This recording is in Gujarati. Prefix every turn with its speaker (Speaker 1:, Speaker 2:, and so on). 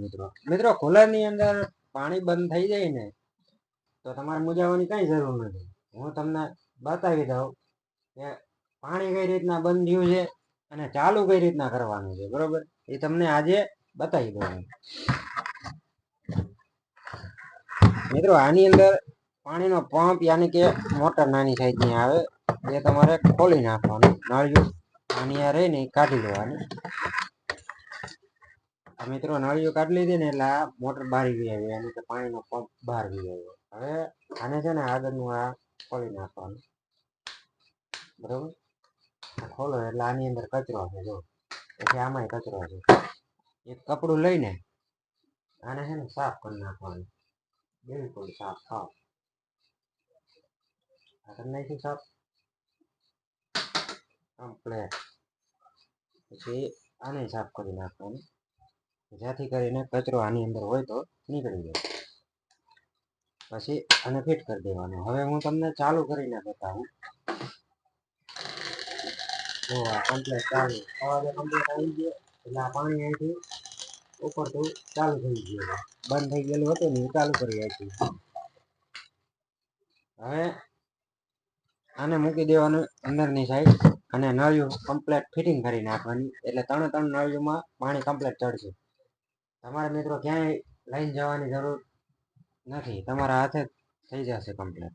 Speaker 1: મિત્રો મિત્રો કુલરની અંદર પાણી બંધ થઈ જાય ને તો તમારે મૂંઝાવાની કઈ જરૂર નથી. હું તમને બતાવી દઉં કે પાણી કઈ રીતના બંધ થયું છે અને ચાલુ કઈ રીતના કરવાનું છે. બરોબર, એ તમને આજે બતાવી દઉં. મિત્રો આની અંદર પાણીનો પંપ યાની કે મોટર નાની સાઈઝની આવે એ તમારે ખોલી નાખવાનું. નળિયું આની આ રહી ને કાઢી લેવાની. મિત્રો નળિયું કાઢી લીધી ને એટલે આ મોટર બહાર ગઈ આવી અને પાણીનો પંપ બહાર ગઈ આવ્યો. હવે આને છે ને આગળનું આ ખોલી નાખવાનું. બરોબર, ખોલો એટલે આની અંદર કચરો છે. જો પછી આમાંય કચરો છે. એક કપડું લઈને આને છે ને સાફ કરી નાખવાનું. બિલકુલ સાફ સાફ કરી નાખ્યું સાફ કમ્પ્લેટ. પછી આને સાફ કરી નાખવાનું જેથી કરીને કચરો આની અંદર હોય તો નીકળી જાય. પછી આને ફિટ કરી દેવાનું. હવે હું તમને ચાલુ કરીને બતાવું. જો આ કમ્પ્લેટ ચાલુ અવાજ કમ્પ્લેટ આવી ગયો એટલે આ પાણી અહીંથી ઉપરથી ચાલુ થઈ ગયું. બંધ થઈ ગયેલું હતું ને ચાલુ કરી આપ્યું. હવે આને મૂકી દેવાનું અંદરની સાઈડ અને નળિયું કમ્પ્લેટ ફિટિંગ કરી નાખવાની. એટલે ત્રણ નળિયુંમાં પાણી કમ્પ્લેટ ચડશે. તમારા મિત્રો ક્યાંય લઈને જવાની જરૂર નથી, તમારા હાથે થઈ જશે કમ્પ્લેટ.